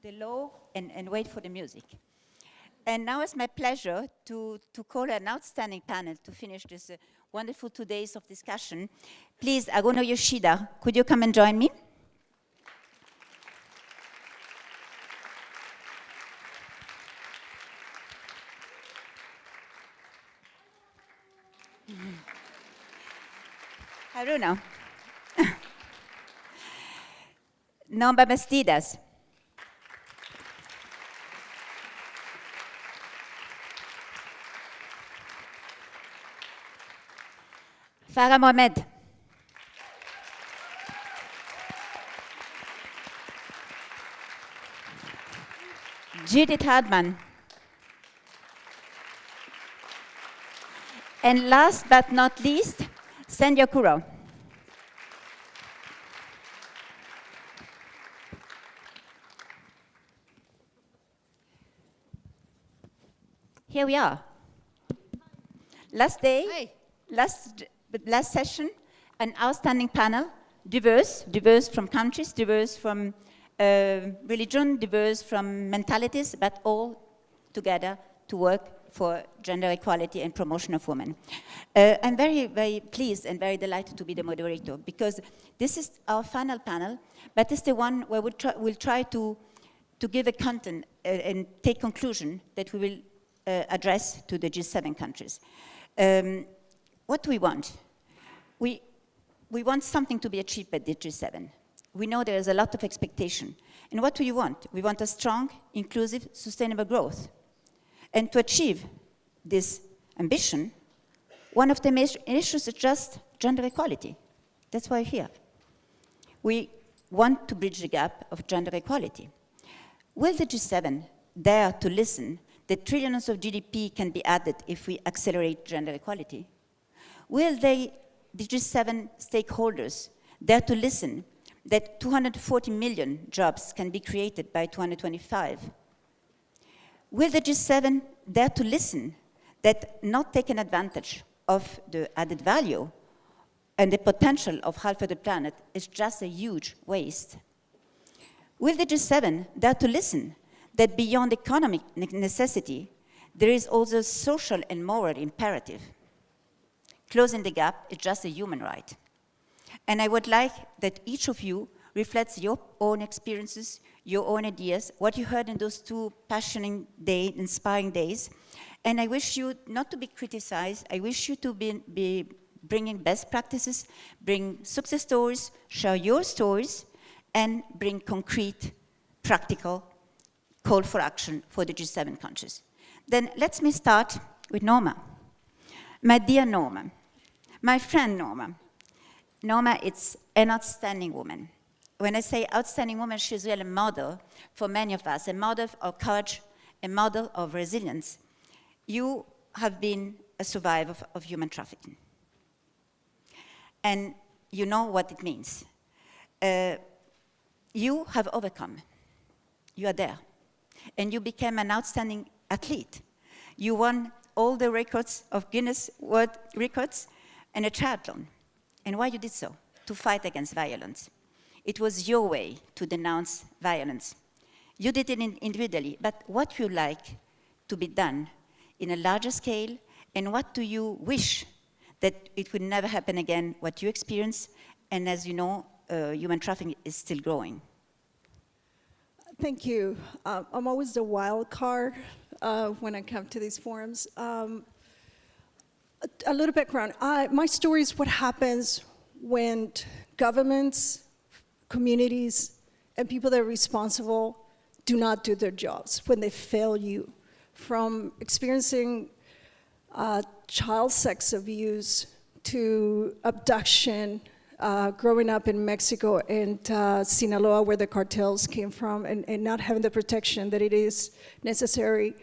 the law and wait for the music. And now it's my pleasure to call an outstanding panel to finish this wonderful 2 days of discussion. Please, Agono Yoshida, could you come and join me? Haruna. Nomba Bastidas. Farah Mohamed. Judith Hardman. And last but not least, Sandhya Kuro. Here we are. Last day, Hi. last session, an outstanding panel, diverse from countries, diverse from religion, diverse from mentalities, but all together to work for gender equality and promotion of women. I'm very, very pleased and very delighted to be the moderator because this is our final panel, but it's the one where we'll try to give a content and take conclusion that we will address to the G7 countries. What do we want? We want something to be achieved by the G7. We know there is a lot of expectation. And what do you want? We want a strong, inclusive, sustainable growth. And to achieve this ambition, one of the major issues is just gender equality. That's why we're here. We want to bridge the gap of gender equality. Will the G7 dare to listen that trillions of GDP can be added if we accelerate gender equality? Will the G7 stakeholders dare to listen that 240 million jobs can be created by 2025? Will the G7 dare to listen that not taking advantage of the added value and the potential of half of the planet is just a huge waste? Will the G7 dare to listen that beyond economic necessity, there is also social and moral imperative? Closing the gap is just a human right. And I would like that each of you reflects your own experiences, your own ideas, what you heard in those 2 passionate days, inspiring days. And I wish you not to be criticized. I wish you to be bringing best practices, bring success stories, share your stories, and bring concrete, practical call for action for the G7 countries. Then let me start with Norma. My dear Norma, my friend Norma. Norma is an outstanding woman. When I say outstanding woman, she's really a model for many of us, a model of courage, a model of resilience. You have been a survivor of human trafficking. And you know what it means. You have overcome. You are there. And you became an outstanding athlete. You won all the records of Guinness World Records and a triathlon. And why you did so? To fight against violence. It was your way to denounce violence. You did it individually, but what would you like to be done in a larger scale, and what do you wish that it would never happen again, what you experienced, and as you know, human trafficking is still growing. Thank you. I'm always the wild card when I come to these forums. A little background. My story is what happens when governments, communities, and people that are responsible do not do their jobs, when they fail you. From experiencing child sex abuse to abduction, growing up in Mexico and Sinaloa, where the cartels came from, and not having the protection that it is necessary,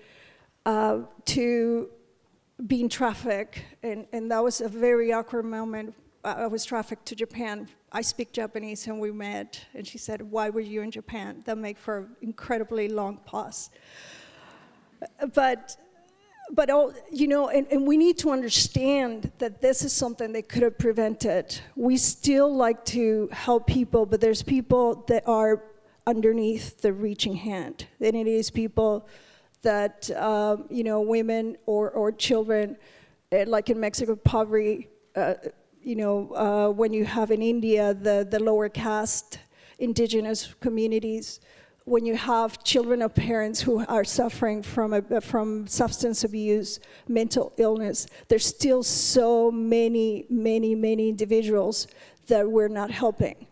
to being trafficked, and that was a very awkward moment. I was trafficked to Japan. I speak Japanese, and we met, and she said, "Why were you in Japan?" That made for an incredibly long pause. But you know, and we need to understand that this is something they could have prevented. We still like to help people, but there's people that are underneath the reaching hand. And it is people that, women or children, like in Mexico, poverty, when you have in India, the lower caste, indigenous communities, when you have children of parents who are suffering from substance abuse, mental illness, there's still so many individuals that we're not helping,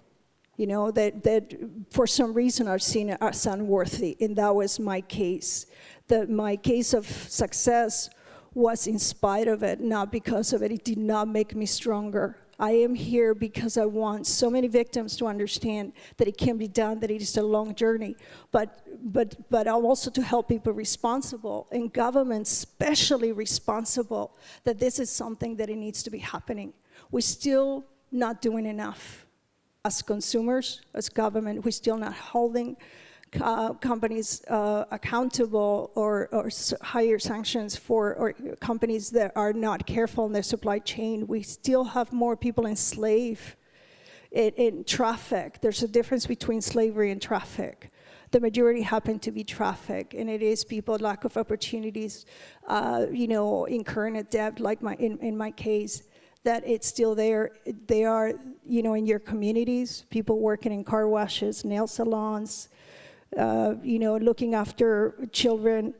that for some reason are seen as unworthy, and that was my case. My case of success was in spite of it, not because of it. It did not make me stronger. I am here because I want so many victims to understand that it can be done, that it is a long journey, but I'm also to help people responsible, and governments especially responsible, that this is something that it needs to be happening. We're still not doing enough. As consumers, as government, we're still not holding companies accountable or higher sanctions for companies that are not careful in their supply chain. We still have more people enslaved in traffic. There's a difference between slavery and traffic. The majority happen to be traffic, and it is people, lack of opportunities, incurring a debt, like in my case, that it's still there. They are, in your communities, people working in car washes, nail salons, looking after children,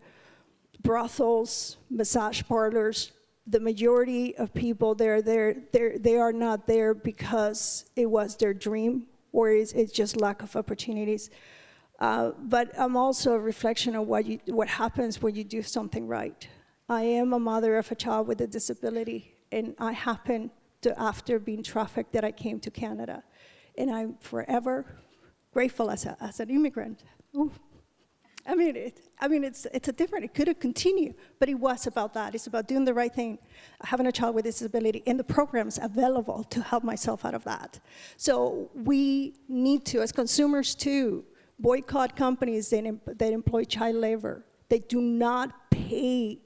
brothels, massage parlors. The majority of people they are not there because it was their dream, or it's just lack of opportunities. But I'm also a reflection of what happens when you do something right. I am a mother of a child with a disability, and I happen to, after being trafficked, that I came to Canada, and I'm forever grateful as an immigrant. Ooh. It's a different, it could have continued, but it was about that. It's about doing the right thing, having a child with disability, and the programs available to help myself out of that. So we need to, as consumers too, boycott companies that employ child labor. They do not pay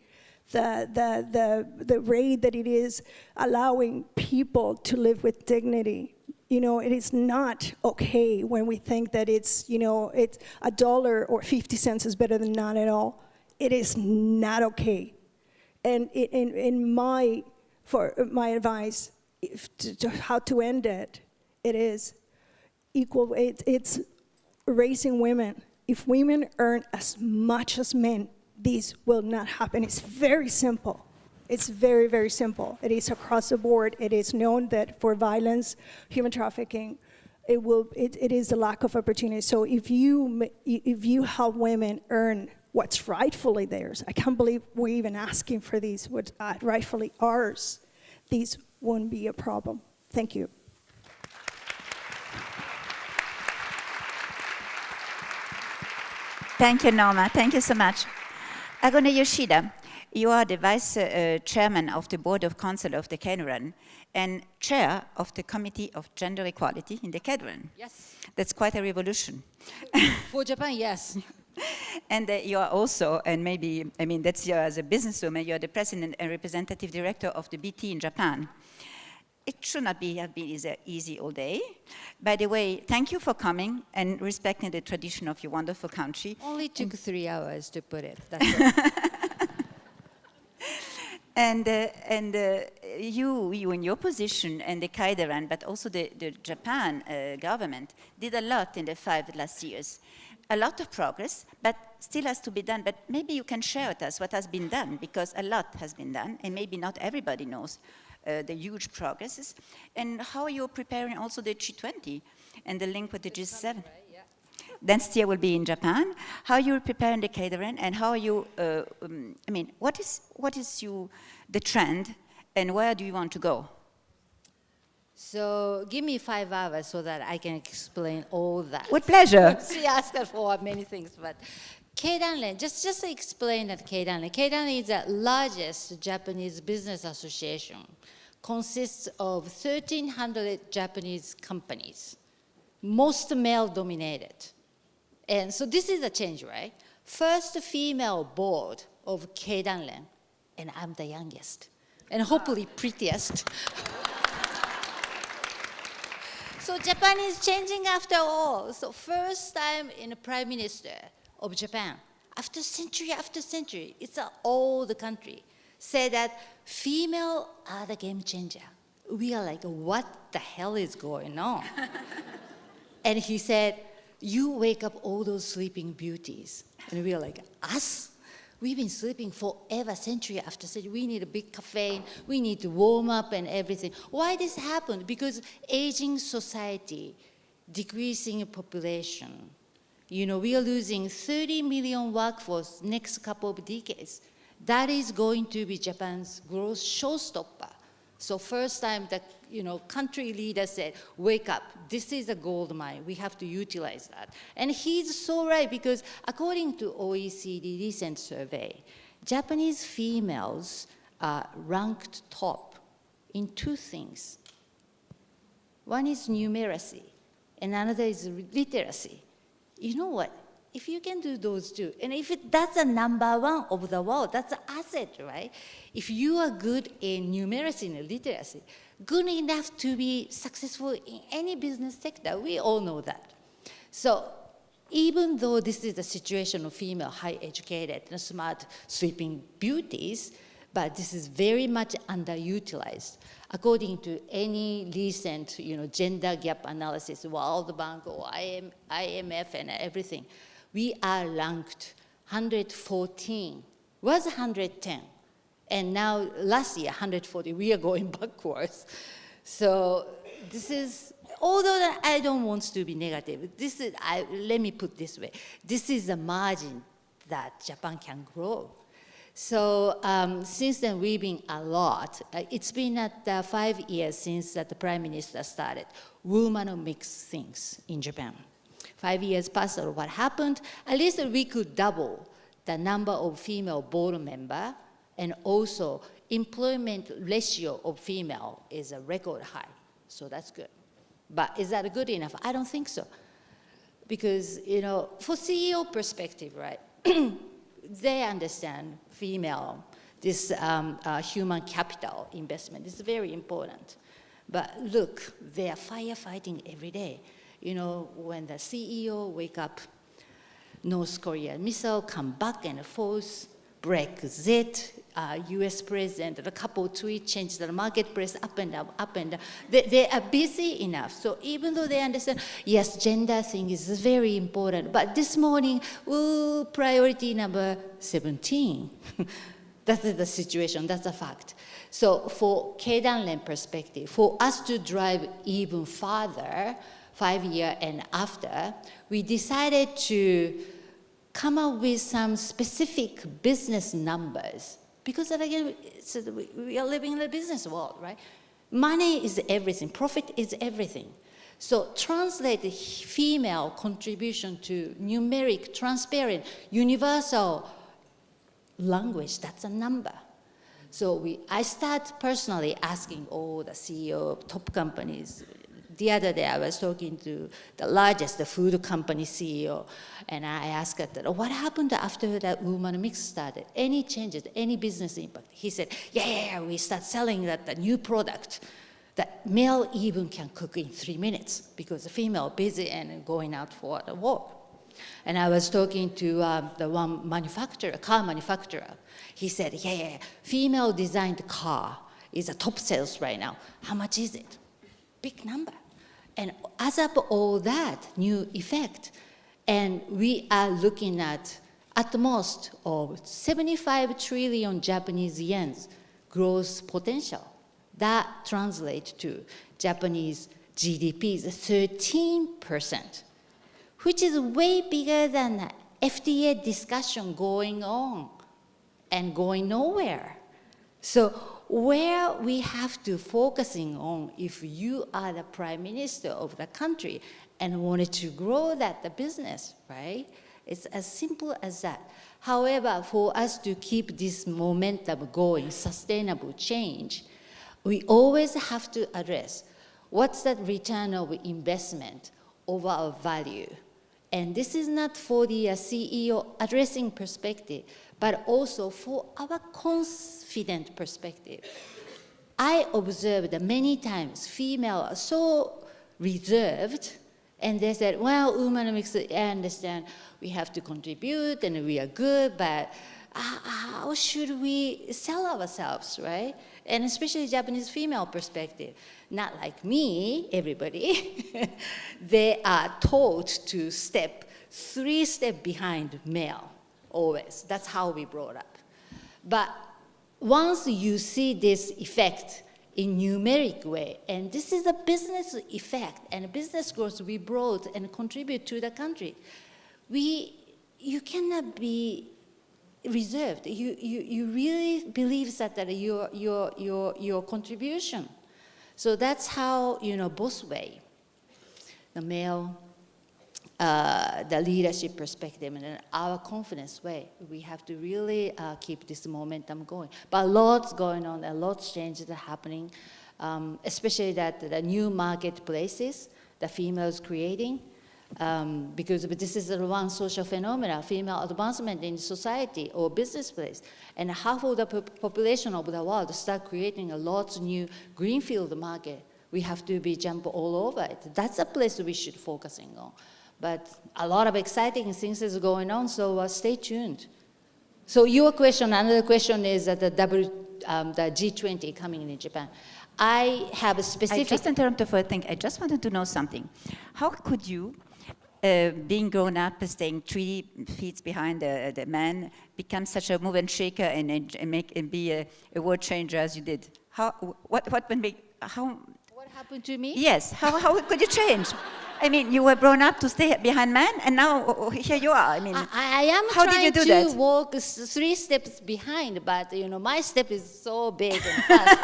the rate that it is allowing people to live with dignity. It is not okay when we think that it's $1 or 50 cents is better than none at all. It is not okay. And for my advice to how to end it, it is equal. It's raising women. If women earn as much as men, this will not happen. It's very simple. It's very, very simple. It is across the board. It is known that for violence, human trafficking, it is a lack of opportunity. So if you help women earn what's rightfully theirs, I can't believe we're even asking for these, what's rightfully ours, these won't be a problem. Thank you. Thank you, Norma. Thank you so much. Agone Yoshida, you are the vice chairman of the board of counsel of the Cadron and chair of the Committee of Gender Equality in the Cadron. Yes. That's quite a revolution. For Japan, yes. And you are also, and maybe, that's you as a businesswoman, you're the president and representative director of the BT in Japan. It should not have been easy all day. By the way, thank you for coming and respecting the tradition of your wonderful country. Only took 3 hours to put it. That's it. And you in your position and the Kaidaran, but also the Japan government did a lot in the last 5 years. A lot of progress, but still has to be done. But maybe you can share with us what has been done, because a lot has been done, and maybe not everybody knows the huge progresses. And how you're preparing also the G20 and the link with the G7. Next year will be in Japan. How you're preparing the Cadron, and how you, what is the trend, and where do you want to go? So give me 5 hours so that I can explain all that. With pleasure. She asked for many things, but Keidanren, just explain that Keidanren. Keidanren is the largest Japanese business association. Consists of 1,300 Japanese companies, most male-dominated. And so this is a change, right? First female board of Keidanren, and I'm the youngest, and hopefully prettiest. So Japan is changing after all. So first time in the Prime Minister of Japan, after century, it's an old country, said that female are the game changer. We are like, what the hell is going on? And he said, you wake up all those sleeping beauties. And we are like, us? We've been sleeping forever, century after century. We need a big caffeine. We need to warm up and everything. Why this happened? Because aging society, decreasing population. You know, we are losing 30 million workforce next couple of decades. That is going to be Japan's growth showstopper. So first time that, country leader said, wake up, this is a gold mine, we have to utilize that. And he's so right, because according to OECD recent survey, Japanese females are ranked top in two things. One is numeracy, and another is literacy. You know what? If you can do those two, and if that's a number one of the world, that's an asset, right? If you are good in numeracy and literacy, good enough to be successful in any business sector, we all know that. So even though this is the situation of female high educated and smart sleeping beauties, but this is very much underutilized. According to any recent gender gap analysis, World Bank or IMF and everything, we are ranked 114, was 110, and now last year 140, we are going backwards. So this is, although I don't want to be negative, let me put this way, this is a margin that Japan can grow. So since then we've been a lot. It's been 5 years since the Prime Minister started woman-mix things in Japan. 5 years passed, or what happened? At least we could double the number of female board members, and also employment ratio of female is a record high. So that's good. But is that good enough? I don't think so. Because, for CEO perspective, right, they understand female, this human capital investment is very important. But look, they are firefighting every day. When the CEO wake up, North Korea missile come back and forth, Brexit, US president, a couple tweets change the marketplace up and down, up and down. They are busy enough. So even though they understand, yes, gender thing is very important, but this morning, priority number 17. That's the situation, that's a fact. So for Keidanren perspective, for us to drive even farther, 5 years and after, we decided to come up with some specific business numbers. Because again, we are living in a business world, right? Money is everything, profit is everything. So translate the female contribution to numeric, transparent, universal language, that's a number. So I start personally asking all the CEO of top companies. The other day I was talking to the largest food company CEO, and I asked her, what happened after that woman mix started? Any changes, any business impact? He said, yeah, we start selling that new product that male even can cook in 3 minutes because the female busy and going out for the work. And I was talking to the one manufacturer, car manufacturer. He said, yeah, female designed car is a top sales right now. How much is it? Big number. And as up all that new effect, and we are looking at most of 75 trillion Japanese yen's growth potential. That translates to Japanese GDP's 13%, which is way bigger than the FTA discussion going on and going nowhere. So where we have to focusing on, if you are the prime minister of the country and wanted to grow the business, right? It's as simple as that. However, for us to keep this momentum going, sustainable change, we always have to address what's that return of investment over our value. And this is not for the CEO addressing perspective, but also for our confident perspective. I observed that many times females are so reserved. And they said, well, womenomics, I understand we have to contribute and we are good, but how should we sell ourselves, right? And especially Japanese female perspective. Not like me, everybody. They are taught to step 3 steps behind male, always. That's how we brought up. But once you see this effect in numeric way, and this is a business effect and business growth we brought and contribute to the country, you cannot be reserved. You really believe that your contribution. So that's how, both way, the male, the leadership perspective and our confidence way, we have to really keep this momentum going. But lots going on, a lot of changes are happening, especially that the new marketplaces the females creating, because this is the one social phenomena, female advancement in society or business place. And half of the population of the world start creating a lot of new greenfield market. We have to be jump all over it. That's a place we should focusing on. But a lot of exciting things is going on, so stay tuned. So your question, another question is that the G20 coming in Japan. I have a specific... I just interrupted for a thing. I just wanted to know something. How could you, being grown up, staying 3 feet behind the man, become such a move and shaker and be a world changer as you did? What happened to me? Yes. How could you change? I mean, you were brought up to stay behind man, and now here you are. I mean, I am how did you do trying that? to walk 3 steps behind, but my step is so big and fast.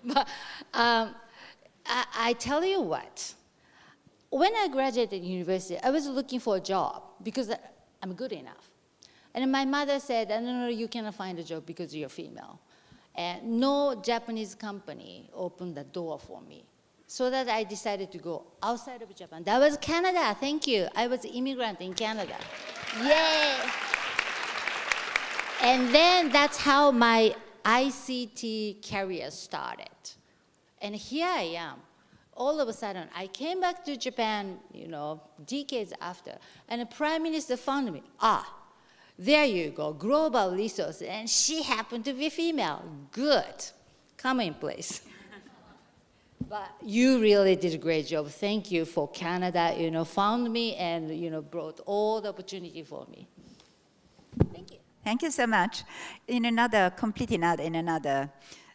But I tell you what, when I graduated university, I was looking for a job because I'm good enough. And my mother said, no, you cannot find a job because you're female. And no Japanese company opened the door for me. So that I decided to go outside of Japan. That was Canada, thank you. I was an immigrant in Canada. Yay! And then that's how my ICT career started. And here I am. All of a sudden, I came back to Japan, decades after, and the Prime Minister found me. There you go, global resource, and she happened to be female. Good, come in place. But you really did a great job. Thank you for Canada, found me and, brought all the opportunity for me. Thank you. Thank you so much. In another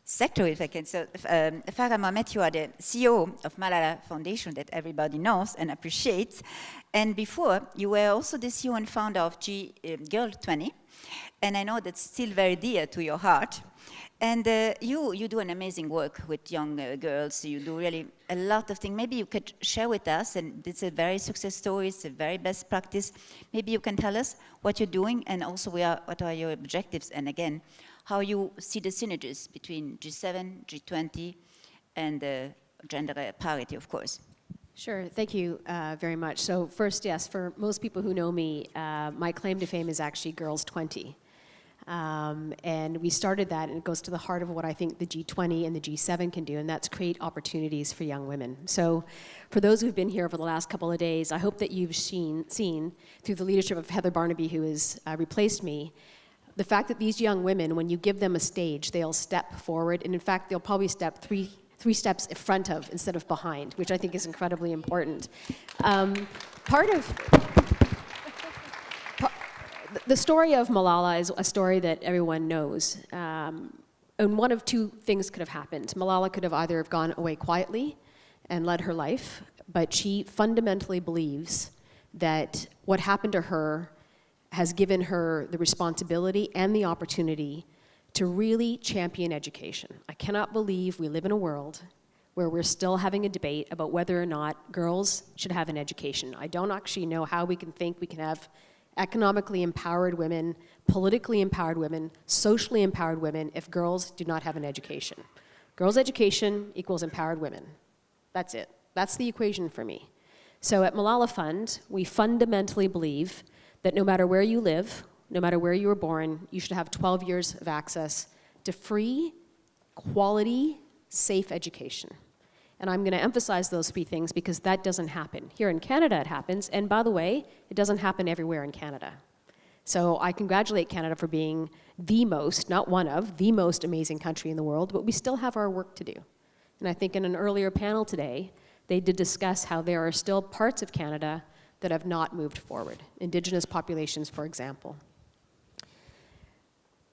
sector, if I can. So, Farah Mohamed, you are the CEO of Malala Foundation that everybody knows and appreciates. And before, you were also the CEO and founder of Girl 20. And I know that's still very dear to your heart. And you do an amazing work with young girls. You do really a lot of things. Maybe you could share with us, and it's a very success story, it's a very best practice. Maybe you can tell us what you're doing, and also what are your objectives, and again, how you see the synergies between G7, G20, and gender parity, of course. Sure, thank you very much. So first, yes, for most people who know me, my claim to fame is actually Girls 20. And we started that, and it goes to the heart of what I think the G20 and the G7 can do, and that's create opportunities for young women. So for those who've been here over the last couple of days, I hope that you've seen through the leadership of Heather Barnaby, who has replaced me, the fact that these young women, when you give them a stage, they'll step forward, and in fact, they'll probably step three steps in front of instead of behind, which I think is incredibly important. The story of Malala is a story that everyone knows. And one of 2 things could have happened. Malala could have either gone away quietly and led her life, but she fundamentally believes that what happened to her has given her the responsibility and the opportunity to really champion education. I cannot believe we live in a world where we're still having a debate about whether or not girls should have an education. I don't actually know how we can think we can have economically empowered women, politically empowered women, socially empowered women if girls do not have an education. Girls' education equals empowered women. That's it. That's the equation for me. So at Malala Fund, we fundamentally believe that no matter where you live, no matter where you were born, you should have 12 years of access to free, quality, safe education. And I'm going to emphasize those three things because that doesn't happen. Here in Canada it happens, and by the way, it doesn't happen everywhere in Canada. So I congratulate Canada for being the most, not one of, the most amazing country in the world, but we still have our work to do. And I think in an earlier panel today, they did discuss how there are still parts of Canada that have not moved forward, Indigenous populations, for example.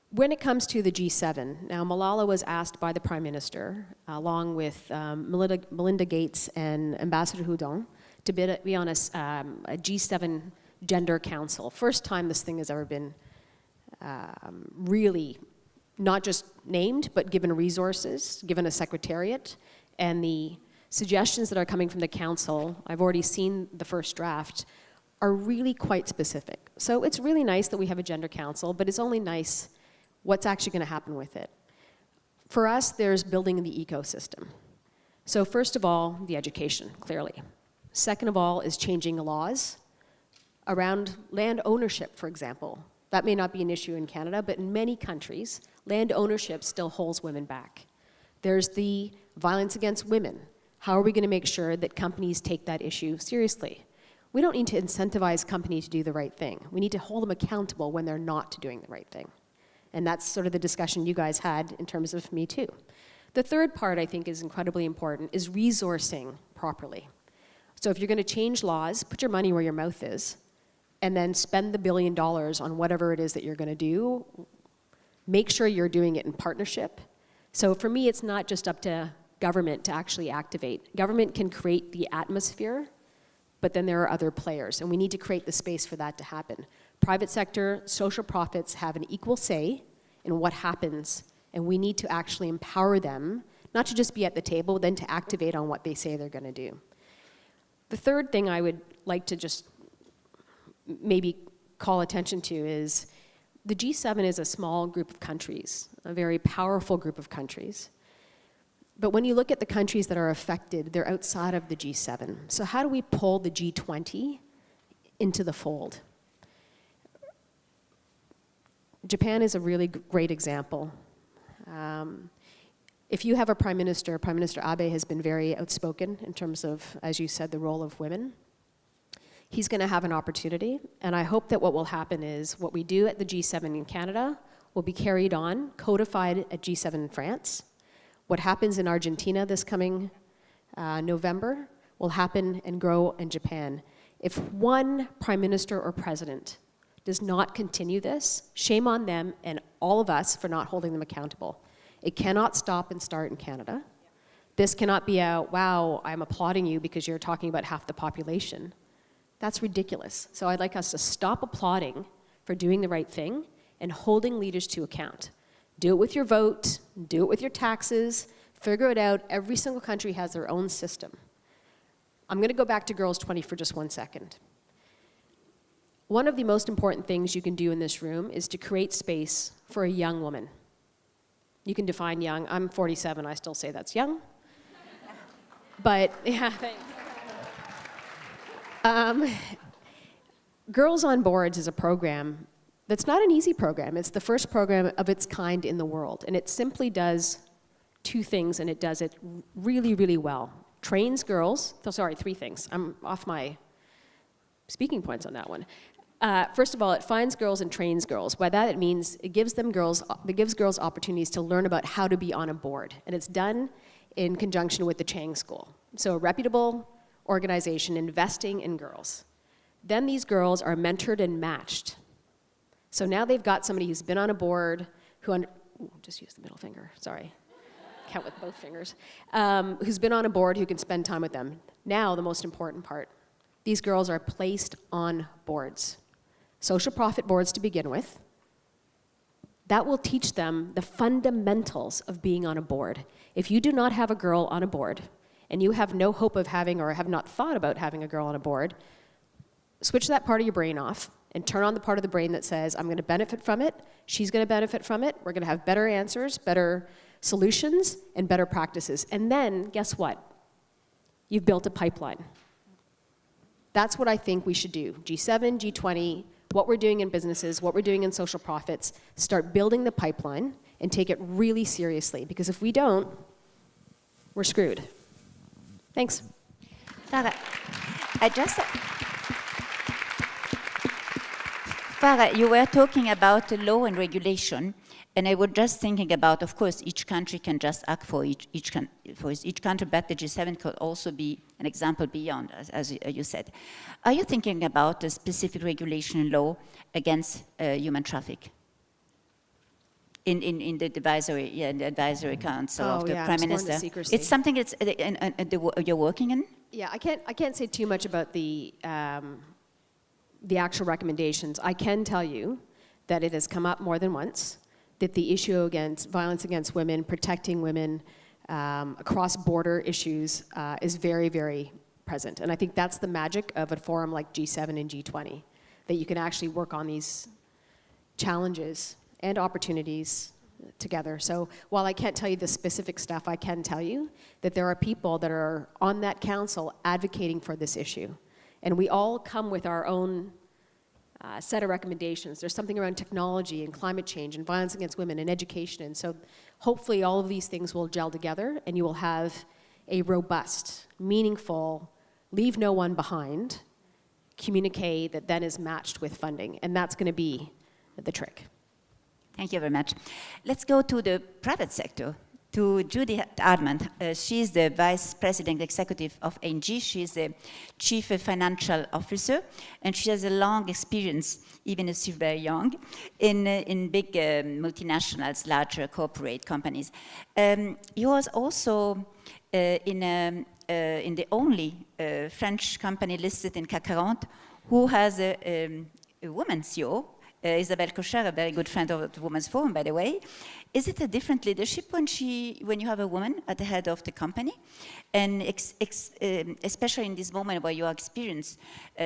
When it comes to the G7, now Malala was asked by the Prime Minister, along with Melinda Gates and Ambassador Houdon, to be on a G7 Gender Council. First time this thing has ever been really not just named, but given resources, given a secretariat, and the suggestions that are coming from the Council, I've already seen the first draft, are really quite specific. So it's really nice that we have a Gender Council, but it's only nice what's actually going to happen with it. For us, there's building the ecosystem. So first of all, the education, clearly. Second of all is changing the laws around land ownership, for example. That may not be an issue in Canada, but in many countries, land ownership still holds women back. There's the violence against women. How are we going to make sure that companies take that issue seriously? We don't need to incentivize companies to do the right thing. We need to hold them accountable when they're not doing the right thing. And that's sort of the discussion you guys had in terms of Me Too. The third part I think is incredibly important is resourcing properly. So if you're going to change laws, put your money where your mouth is, and then spend the $1 billion on whatever it is that you're going to do. Make sure you're doing it in partnership. So for me, it's not just up to government to actually activate. Government can create the atmosphere, but then there are other players, and we need to create the space for that to happen. Private sector, social profits have an equal say in what happens, and we need to actually empower them, not to just be at the table, then to activate on what they say they're going to do. The third thing I would like to just maybe call attention to is the G7 is a small group of countries, a very powerful group of countries. But when you look at the countries that are affected, they're outside of the G7. So how do we pull the G20 into the fold? Japan is a really great example. If you have a Prime Minister Abe has been very outspoken in terms of, as you said, the role of women. He's going to have an opportunity, and I hope that what will happen is what we do at the G7 in Canada will be carried on, codified at G7 in France. What happens in Argentina this coming November will happen and grow in Japan. If one Prime Minister or President does not continue this, shame on them and all of us for not holding them accountable. It cannot stop and start in Canada. This cannot be a, wow, I'm applauding you because you're talking about half the population. That's ridiculous. So I'd like us to stop applauding for doing the right thing and holding leaders to account. Do it with your vote, do it with your taxes, figure it out. Every single country has their own system. I'm going to go back to Girls 20 for just 1 second. One of the most important things you can do in this room is to create space for a young woman. You can define young. I'm 47, I still say that's young. But, yeah, thanks. Girls on Boards is a program that's not an easy program. It's the first program of its kind in the world. And it simply does two things, and it does it really, really well. Trains girls, three things. I'm off my speaking points on that one. First of all, it finds girls and trains girls. By that it means it gives girls opportunities to learn about how to be on a board. And it's done in conjunction with the Chang School. So a reputable organization investing in girls. Then these girls are mentored and matched. So now they've got somebody who's been on a board, just use the middle finger, sorry. Count with both fingers. Who's been on a board who can spend time with them. Now the most important part. These girls are placed on boards. Social profit boards to begin with. That will teach them the fundamentals of being on a board. If you do not have a girl on a board, and you have no hope of having or have not thought about having a girl on a board, switch that part of your brain off and turn on the part of the brain that says, I'm going to benefit from it, she's going to benefit from it, we're going to have better answers, better solutions, and better practices. And then, guess what? You've built a pipeline. That's what I think we should do. G7, G20, what we're doing in businesses, what we're doing in social profits, start building the pipeline, and take it really seriously. Because if we don't, we're screwed. Thanks. Farah, Farah, you were talking about law and regulation, and I was just thinking about, of course, each country can just act for each country, but the G7 could also be an example beyond, as you said. Are you thinking about a specific regulation law against human traffic? In the advisory council of the Prime Minister. It's something that's you're working in? Yeah, I can't say too much about the actual recommendations. I can tell you that it has come up more than once, that the issue against violence against women, protecting women, across border issues is very, very present. And I think that's the magic of a forum like G7 and G20, that you can actually work on these challenges and opportunities together. So while I can't tell you the specific stuff, I can tell you that there are people that are on that council advocating for this issue. And we all come with our own set of recommendations. There's something around technology and climate change and violence against women and education. And so hopefully all of these things will gel together and you will have a robust, meaningful, leave no one behind communique that then is matched with funding. And that's going to be the trick. Thank you very much. Let's go to the private sector, to Judy Ardman. She's the Vice President Executive of ING. She's the Chief Financial Officer, and she has a long experience, even if she's very young, in big multinationals, larger corporate companies. You was also in the only French company listed in CAC 40 who has a woman CEO, Isabelle Cocher, a very good friend of the Women's Forum, by the way. Is it a different leadership when you have a woman at the head of the company? And especially in this moment where you are experienced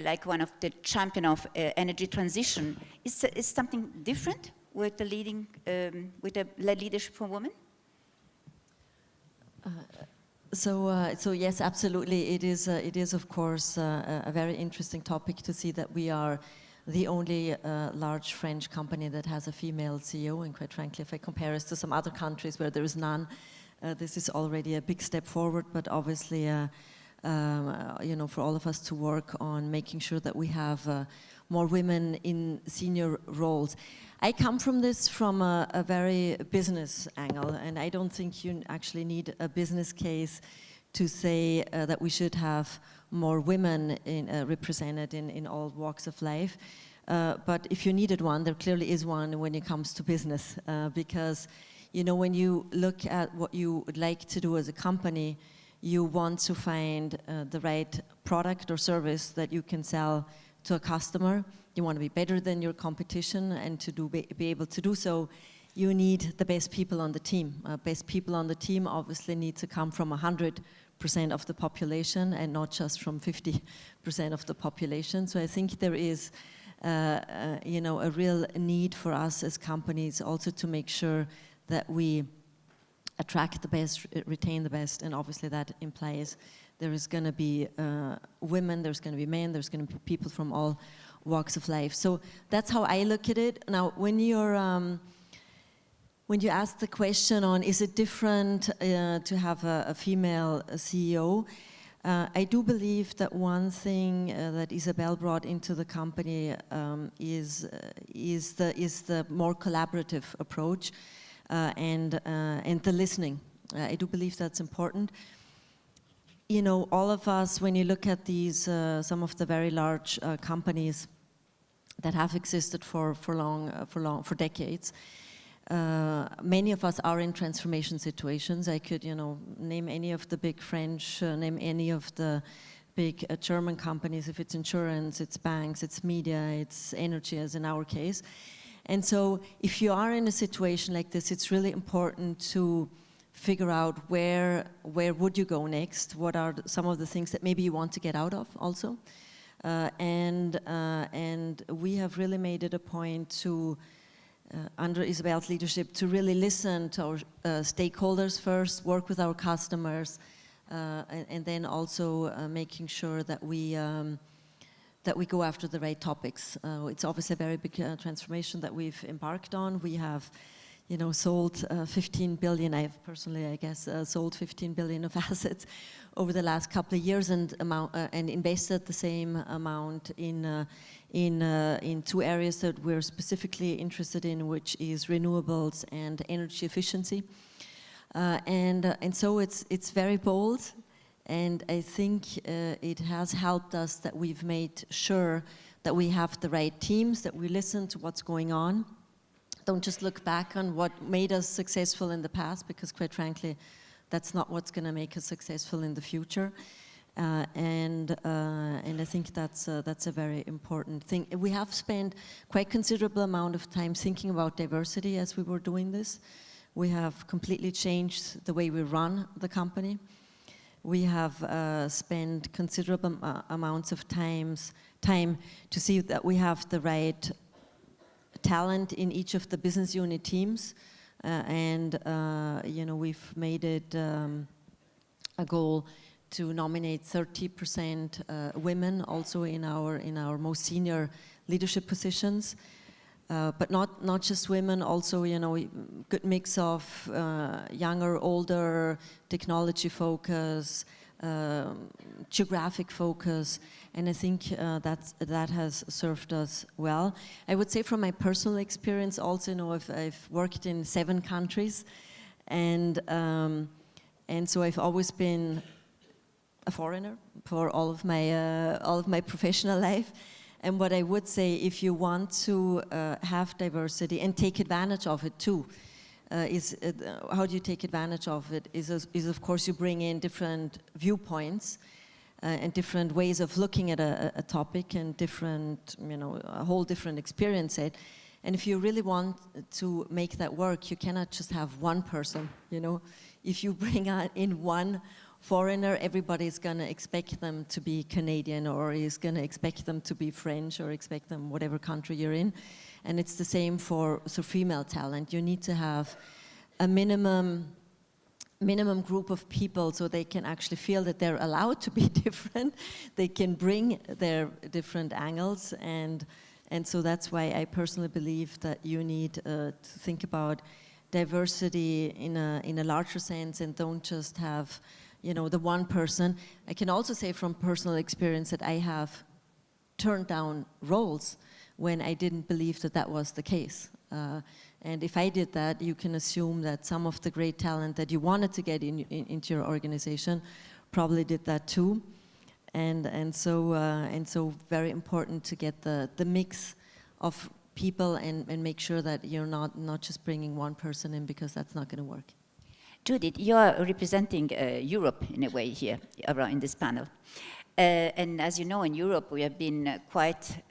like one of the champion of energy transition, is something different with the leadership from women? So yes, absolutely. It is of course a very interesting topic to see that we are the only large French company that has a female CEO, and quite frankly, if I compare us to some other countries where there is none, this is already a big step forward, but obviously, you know, for all of us to work on making sure that we have more women in senior roles. I come from this from a very business angle, and I don't think you actually need a business case to say that we should have more women represented in all walks of life. But if you needed one, there clearly is one when it comes to business. Because, you know, when you look at what you would like to do as a company, you want to find the right product or service that you can sell to a customer. You want to be better than your competition, and to be able to do so, you need the best people on the team. Best people on the team obviously need to come from 100% of the population and not just from 50% of the population. So I think there is, you know, a real need for us as companies also to make sure that we attract the best, retain the best, and obviously that implies there is going to be women, there's going to be men, there's going to be people from all walks of life. So that's how I look at it. Now, when you ask the question on is it different to have a female CEO, I do believe that one thing that Isabelle brought into the company is the more collaborative approach and the listening. I do believe that's important. You know, all of us, when you look at these, some of the very large companies that have existed for decades, many of us are in transformation situations. I could, you know, name any of the big French, name any of the big German companies. If it's insurance, it's banks, it's media, it's energy, as in our case. And so if you are in a situation like this, it's really important to figure out where would you go next? What are some of the things that maybe you want to get out of also? And we have really made it a point to, under Isabelle's leadership, to really listen to our stakeholders first, work with our customers, and then also making sure that we that we go after the right topics. It's obviously a very big transformation that we've embarked on. We have, sold 15 billion. I have personally, I guess, sold 15 billion of assets over the last couple of years, and invested the same amount in 2 areas that we're specifically interested in, which is renewables and energy efficiency. And so it's very bold, and I think it has helped us that we've made sure that we have the right teams, that we listen to what's going on. Don't just look back on what made us successful in the past, because quite frankly, that's not what's going to make us successful in the future. And I think that's a very important thing. We have spent quite considerable amount of time thinking about diversity as we were doing this. We have completely changed the way we run the company. We have spent considerable amounts of time to see that we have the right talent in each of the business unit teams. We've made it a goal to nominate 30% women also in our most senior leadership positions. But not just women, also, good mix of younger, older, technology focus, geographic focus, and I think that has served us well. I would say from my personal experience also, I've worked in 7 countries, and so I've always been a foreigner for all of my professional life. And what I would say, if you want to have diversity and take advantage of it too, how do you take advantage of it? Is of course you bring in different viewpoints and different ways of looking at a topic, and different, a whole different experience set. And if you really want to make that work, you cannot just have one person. If you bring in one foreigner, everybody's going to expect them to be Canadian, or is going to expect them to be French, or expect them whatever country you're in. And it's the same for female talent. You need to have a minimum group of people so they can actually feel that they're allowed to be different. They can bring their different angles, and so that's why I personally believe that you need to think about diversity in a larger sense, and don't just have the one person. I can also say from personal experience that I have turned down roles when I didn't believe that was the case. And if I did that, you can assume that some of the great talent that you wanted to get into your organization probably did that too. And so very important to get the mix of people, and make sure that you're not just bringing one person in, because that's not going to work. Judith, you are representing Europe in a way here around in this panel. And as you know, in Europe, we have been quite,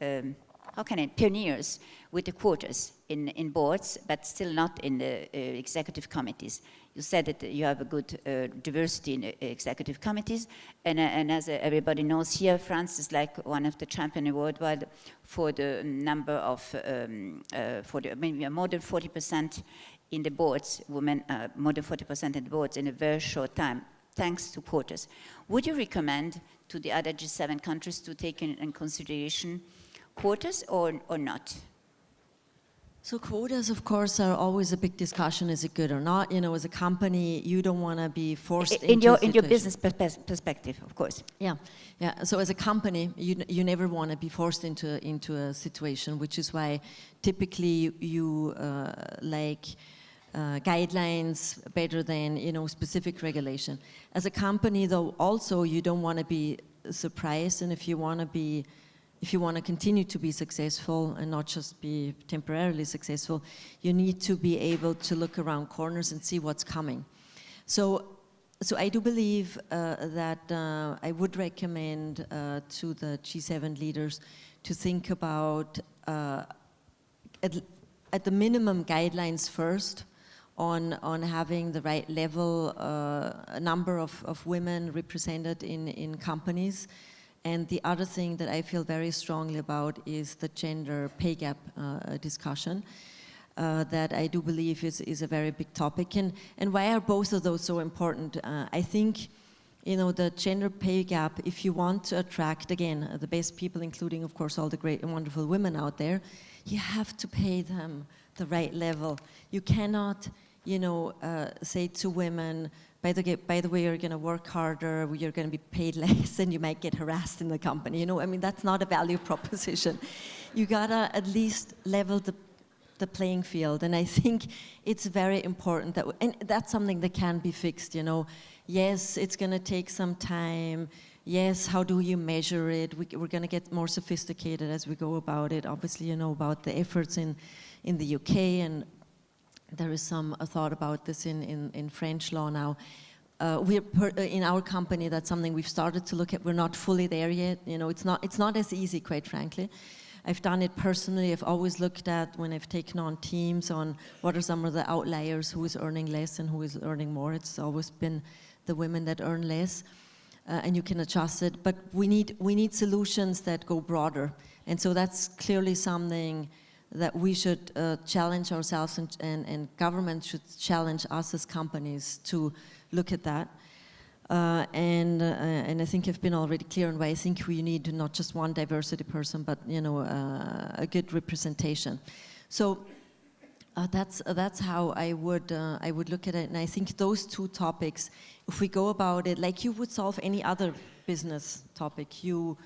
pioneers with the quotas in boards, but still not in the executive committees. You said that you have a good diversity in executive committees, and as everybody knows here, France is like one of the champions worldwide for the number of, more than 40% in the boards, women, more than 40% in the boards in a very short time, thanks to quotas. Would you recommend to the other G7 countries to take in consideration quotas or not? So quotas, of course, are always a big discussion. Is it good or not? As a company, you don't want to be forced in your business perspective, of course. Yeah. So as a company, you never want to be forced into a situation, which is why typically you guidelines better than specific regulation. As a company, though, also you don't want to be surprised, and if you want to continue to be successful and not just be temporarily successful, you need to be able to look around corners and see what's coming. So I do believe that I would recommend to the G7 leaders to think about at the minimum guidelines first on having the right level, number of women represented in companies. And the other thing that I feel very strongly about is the gender pay gap discussion that I do believe is a very big topic. And why are both of those so important? I think you know, the gender pay gap, if you want to attract, again, the best people, including, of course, all the great and wonderful women out there, you have to pay them the right level. You cannot, you know, say to women, by the way, you're going to work harder, you're going to be paid less, and you might get harassed in the company. You know, I mean, that's not a value proposition. You gotta at least level the playing field, and I think it's very important that, and that's something that can be fixed, you know. Yes, it's going to take some time. Yes, how do you measure it? We're going to get more sophisticated as we go about it. Obviously, you know about the efforts in the UK, and there is some thought about this in French law now. In our company, that's something we've started to look at. We're not fully there yet. You know, it's not as easy, quite frankly. I've done it personally. I've always looked at, when I've taken on teams, on what are some of the outliers, who is earning less and who is earning more. It's always been the women that earn less, and you can adjust it. But we need solutions that go broader, and so that's clearly something that we should challenge ourselves, and government should challenge us as companies to look at that. And I think I've been already clear on why I think we need not just one diversity person, but, you know, a good representation. So that's how I would look at it. And I think those two topics, if we go about it like you would solve any other business topic, you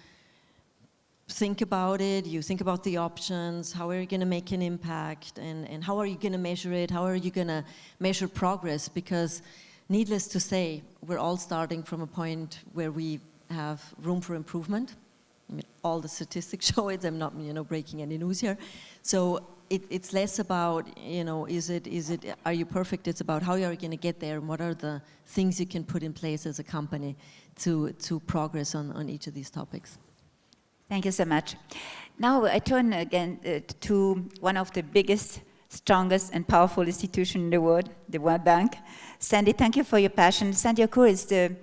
think about it, you think about the options, how are you going to make an impact, and how are you going to measure it, how are you going to measure progress, because needless to say, we're all starting from a point where we have room for improvement. I mean, all the statistics show it. I'm not, you know, breaking any news here. So it's less about, you know, are you perfect? It's about how are you going to get there, and what are the things you can put in place as a company to progress on each of these topics. Thank you so much. Now I turn again to one of the biggest, strongest and powerful institutions in the world, the World Bank. Sandy, thank you for your passion. Sandy Okur is the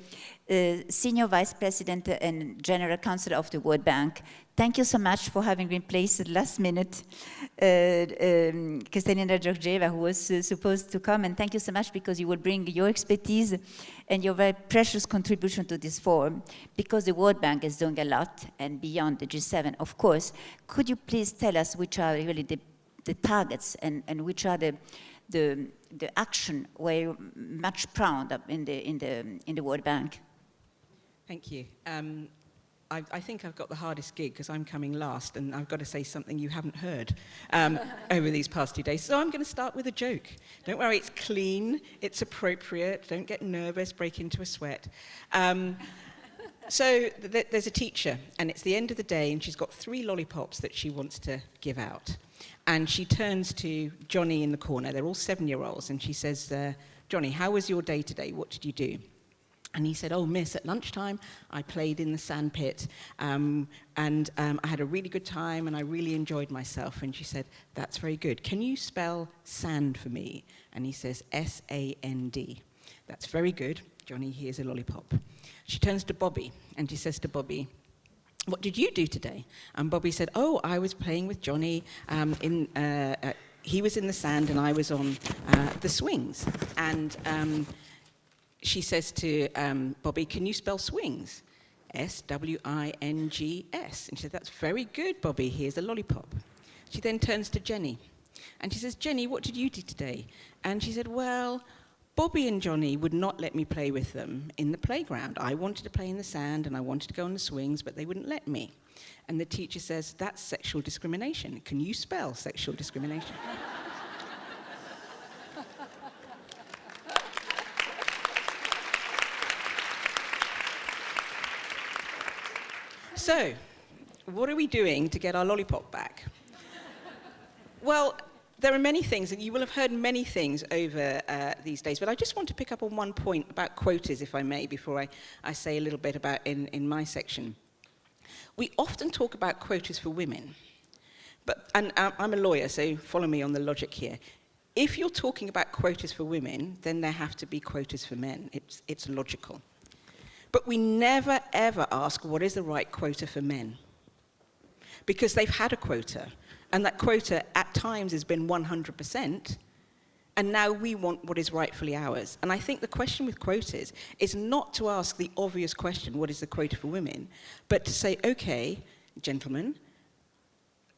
Senior Vice President and General Counsel of the World Bank. Thank you so much for having been placed at last minute, Kristalina Georgieva, who was supposed to come, and thank you so much because you will bring your expertise and your very precious contribution to this forum, because the World Bank is doing a lot, and beyond the G7, of course. Could you please tell us which are really the targets and which are the action where you're much proud of in the World Bank? Thank you. I think I've got the hardest gig because I'm coming last, and I've got to say something you haven't heard over these past 2 days. So I'm going to start with a joke. Don't worry, it's clean, it's appropriate, don't get nervous, break into a sweat. So there's a teacher, and it's the end of the day, and she's got 3 lollipops that she wants to give out. And she turns to Johnny in the corner. They're all 7-year-olds, and she says, Johnny, how was your day today? What did you do? And he said, oh, miss, at lunchtime, I played in the sandpit, and I had a really good time, and I really enjoyed myself. And she said, that's very good. Can you spell sand for me? And he says, S-A-N-D. That's very good. Johnny, here's a lollipop. She turns to Bobby, and she says to Bobby, what did you do today? And Bobby said, oh, I was playing with Johnny. He was in the sand, and I was on the swings. And she says to Bobby, can you spell swings? S-W-I-N-G-S. And she said, that's very good, Bobby. Here's a lollipop. She then turns to Jenny. And she says, Jenny, what did you do today? And she said, well, Bobby and Johnny would not let me play with them in the playground. I wanted to play in the sand, and I wanted to go on the swings, but they wouldn't let me. And the teacher says, that's sexual discrimination. Can you spell sexual discrimination? So, what are we doing to get our lollipop back? Well, there are many things, and you will have heard many things over these days, but I just want to pick up on one point about quotas, if I may, before I say a little bit about in my section. We often talk about quotas for women, and I'm a lawyer, so follow me on the logic here. If you're talking about quotas for women, then there have to be quotas for men. It's logical. But we never, ever ask what is the right quota for men. Because they've had a quota, and that quota at times has been 100%, and now we want what is rightfully ours. And I think the question with quotas is not to ask the obvious question, what is the quota for women, but to say, okay, gentlemen,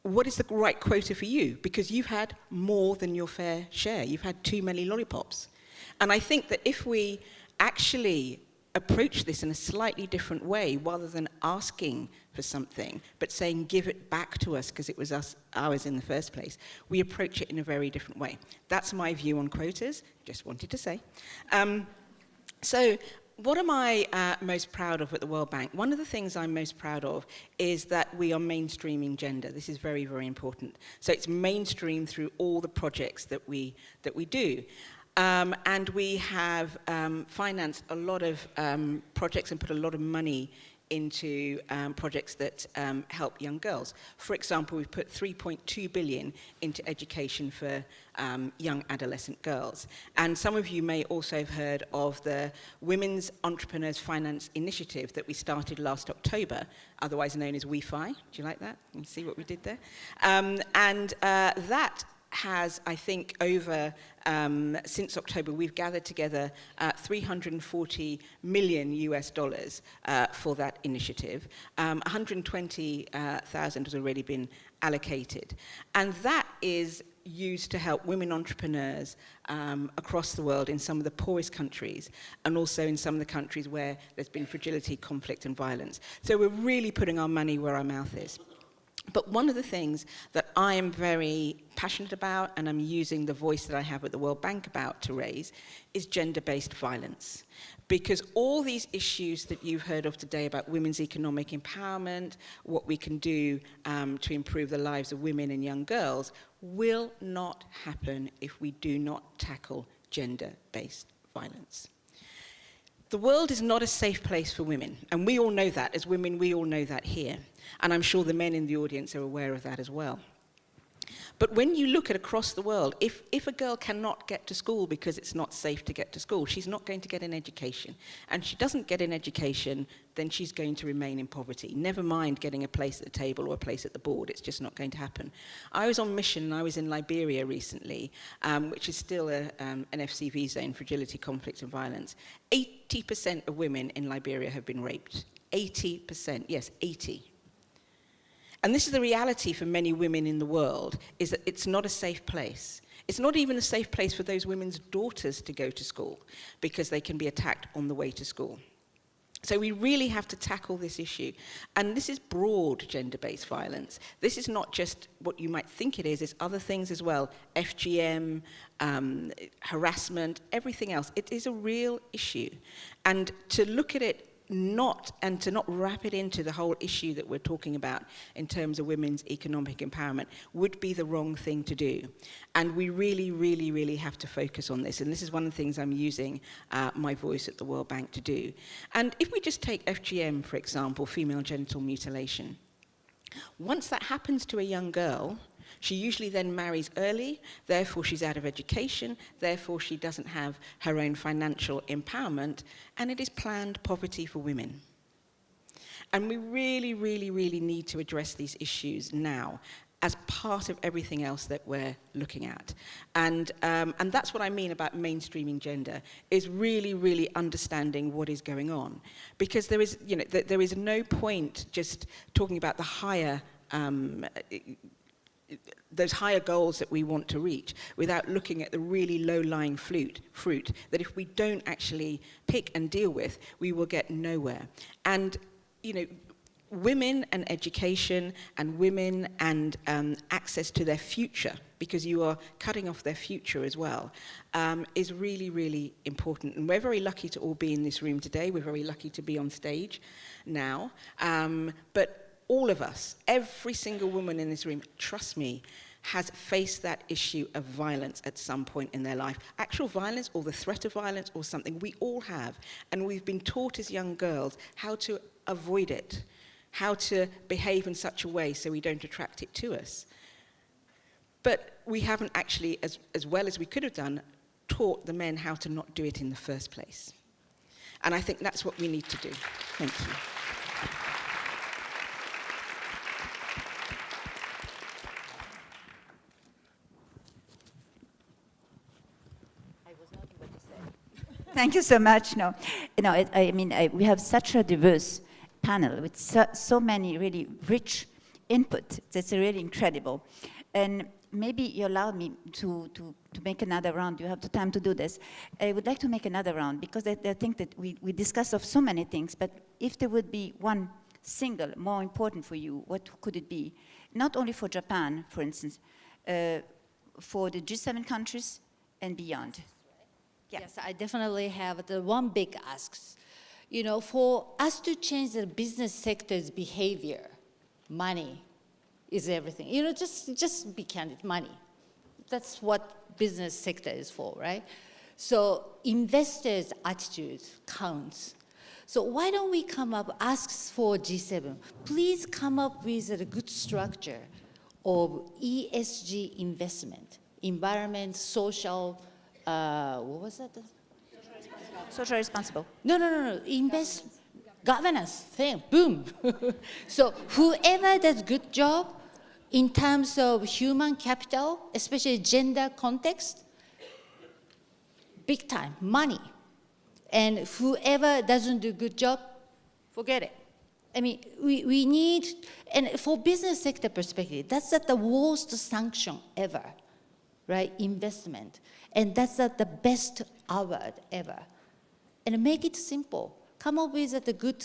what is the right quota for you? Because you've had more than your fair share. You've had too many lollipops. And I think that if we actually approach this in a slightly different way, rather than asking for something, but saying, give it back to us because it was ours in the first place, we approach it in a very different way. That's my view on quotas, just wanted to say. So what am I most proud of at the World Bank? One of the things I'm most proud of is that we are mainstreaming gender. This is very, very important. So it's mainstream through all the projects that we do. And we have financed a lot of projects and put a lot of money into projects that help young girls. For example, we've put 3.2 billion into education for young adolescent girls. And some of you may also have heard of the Women's Entrepreneurs Finance Initiative that we started last October, otherwise known as WeFi. Do you like that? You see what we did there? That has, I think, over, since October, we've gathered together $340 million US for that initiative. 120,000 has already been allocated. And that is used to help women entrepreneurs across the world in some of the poorest countries, and also in some of the countries where there's been fragility, conflict, and violence. So we're really putting our money where our mouth is. But one of the things that I am very passionate about, and I'm using the voice that I have at the World Bank about to raise, is gender-based violence. Because all these issues that you've heard of today about women's economic empowerment, what we can do to improve the lives of women and young girls, will not happen if we do not tackle gender-based violence. The world is not a safe place for women, and we all know that. As women, we all know that here. And I'm sure the men in the audience are aware of that as well. But when you look at across the world, if a girl cannot get to school because it's not safe to get to school, she's not going to get an education. And she doesn't get an education, then she's going to remain in poverty. Never mind getting a place at the table or a place at the board, it's just not going to happen. I was on mission, and I was in Liberia recently, which is still an FCV zone, fragility, conflict and violence. 80% of women in Liberia have been raped. 80%, yes, 80. And this is the reality for many women in the world, is that it's not a safe place. It's not even a safe place for those women's daughters to go to school, because they can be attacked on the way to school. So we really have to tackle this issue. And this is broad gender-based violence. This is not just what you might think it is, it's other things as well. FGM, harassment, everything else. It is a real issue. And to look at it to not wrap it into the whole issue that we're talking about in terms of women's economic empowerment would be the wrong thing to do. And we really, really, really have to focus on this. And this is one of the things I'm using my voice at the World Bank to do. And if we just take FGM, for example, female genital mutilation, once that happens to a young girl, she usually then marries early, therefore she's out of education, therefore she doesn't have her own financial empowerment, and it is planned poverty for women. And we really, really, really need to address these issues now as part of everything else that we're looking at. And that's what I mean about mainstreaming gender, is really, really understanding what is going on. Because there is, there is no point just talking about the higher those higher goals that we want to reach without looking at the really low-lying fruit that if we don't actually pick and deal with, we will get nowhere. And, women and education and women and access to their future, because you are cutting off their future as well, is really, really important. And we're very lucky to all be in this room today. We're very lucky to be on stage now. But all of us, every single woman in this room, trust me, has faced that issue of violence at some point in their life. Actual violence or the threat of violence or something, we all have. And we've been taught as young girls how to avoid it, how to behave in such a way so we don't attract it to us. But we haven't actually, as well as we could have done, taught the men how to not do it in the first place. And I think that's what we need to do. Thank you. Thank you so much. No, we have such a diverse panel with so many really rich input. That's really incredible. And maybe you allow me to make another round. You have the time to do this. I would like to make another round because I think that we discussed of so many things, but if there would be one single more important for you, what could it be? Not only for Japan, for instance, for the G7 countries and beyond. Yeah. Yes, I definitely have the one big ask. You know, for us to change the business sector's behavior, money is everything. You know, just be candid, money. That's what business sector is for, right? So investors' attitude counts. So why don't we come up, asks for G7, please come up with a good structure of ESG investment, environment, social, what was that? Social responsible. No. Governance thing, boom. So whoever does good job in terms of human capital, especially gender context, big time, money. And whoever doesn't do good job, forget it. I mean, we need, and for business sector perspective, that's at the worst sanction ever, right? Investment. And that's at the best award ever. And make it simple. Come up with a good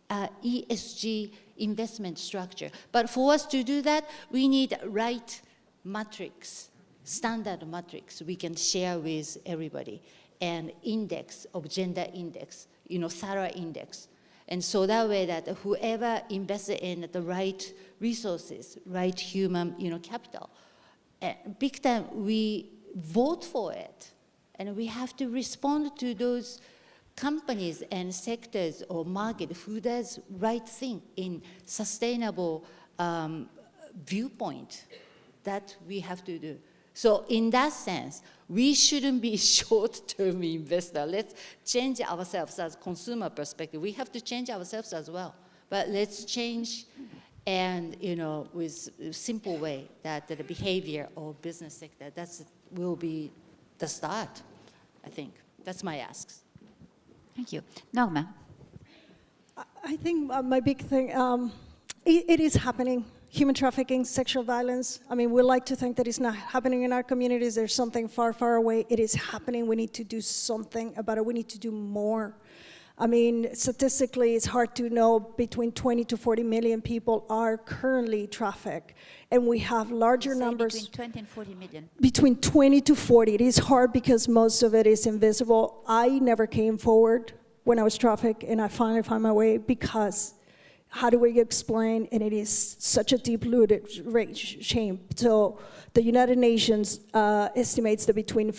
ESG investment structure. But for us to do that, we need right matrix, standard matrix we can share with everybody. And index of gender index, thorough index. And so that way that whoever invests in the right resources, right human capital, big time we vote for it. And we have to respond to those companies and sectors or market who does right thing in sustainable viewpoint that we have to do. So in that sense, we shouldn't be short-term investor. Let's change ourselves as consumer perspective. We have to change ourselves as well. But let's change and, with a simple way that the behavior of business sector, that will be the start, I think. That's my asks. Thank you. Norma. I think my big thing, it is happening. Human trafficking, sexual violence. I mean, we like to think that it's not happening in our communities. There's something far, far away. It is happening. We need to do something about it. We need to do more. I mean, statistically, it's hard to know between 20 to 40 million people are currently trafficked. And we have larger numbers. Between 20 and 40 million. Between 20 to 40. It is hard because most of it is invisible. I never came forward when I was trafficked, and I finally found my way because how do we explain, and it is such a deep-rooted shame. So the United Nations estimates that between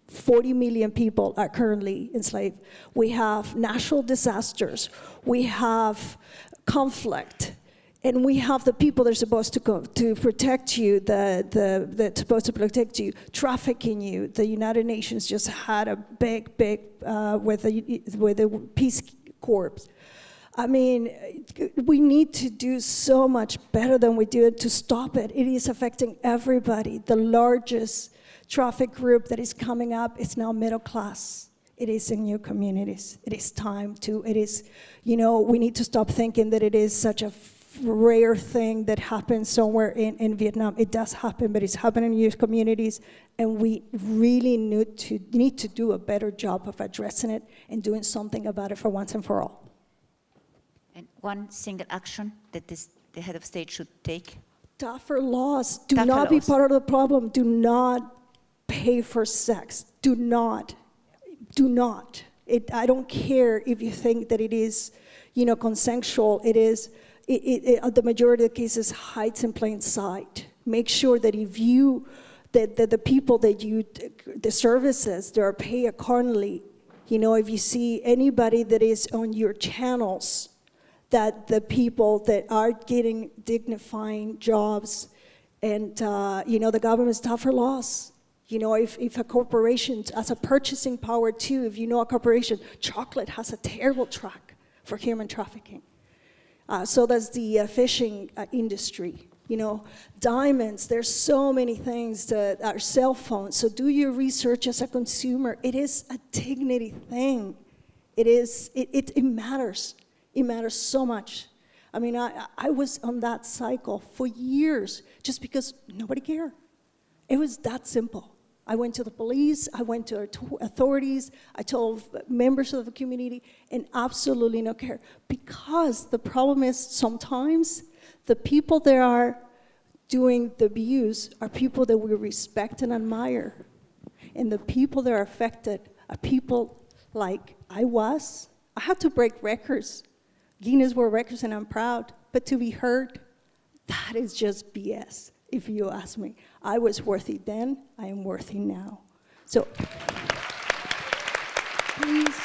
40 million people are currently enslaved. We have natural disasters, we have conflict, and we have the people that are supposed to go to protect you, that's supposed to protect you, trafficking you. The United Nations just had a big, with the Peace Corps. I mean, we need to do so much better than we do to stop it. It is affecting everybody. The largest traffic group that is coming up is now middle class. It is in new communities. It is time to, we need to stop thinking that it is such a rare thing that happens somewhere in Vietnam. It does happen, but it's happening in youth communities, and we really need to do a better job of addressing it and doing something about it for once and for all. And one single action that the head of state should take? Tougher laws. Do not be part of the problem. Do not pay for sex. Do not. I don't care if you think that it is, consensual. It is, the majority of the cases hides in plain sight. Make sure that if you, that the people that the services, they are paid accordingly. If you see anybody that is on your channels, that the people that are getting dignifying jobs and, the government's tougher laws. If a corporation has a purchasing power too, if a corporation, chocolate has a terrible track for human trafficking. So does the fishing industry. you know, diamonds. There's so many things that are cell phones. So do your research as a consumer. It is a dignity thing. It matters. It matters so much. I mean, I was on that cycle for years just because nobody cared. It was that simple. I went to the police, I went to authorities, I told members of the community, and absolutely no care. Because the problem is sometimes the people that are doing the abuse are people that we respect and admire. And the people that are affected are people like I was. I had to break records, Guinness World Records, and I'm proud. But to be heard, that is just BS, if you ask me. I was worthy then, I am worthy now. So please,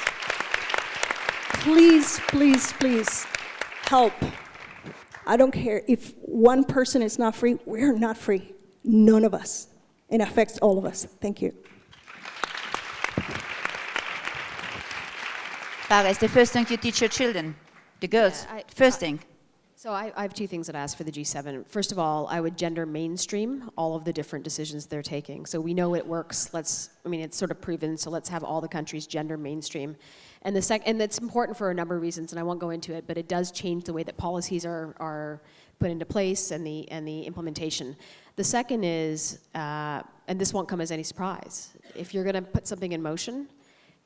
help. I don't care if one person is not free, we're not free. None of us. It affects all of us. Thank you. Farah, it's the first thing you teach your children, the girls. Yeah, first thing. So I have two things that I ask for the G7. First of all, I would gender mainstream all of the different decisions they're taking. So we know it works. It's sort of proven, so let's have all the countries gender mainstream. And that's important for a number of reasons, and I won't go into it, but it does change the way that policies are put into place and the implementation. The second is, and this won't come as any surprise, if you're gonna put something in motion,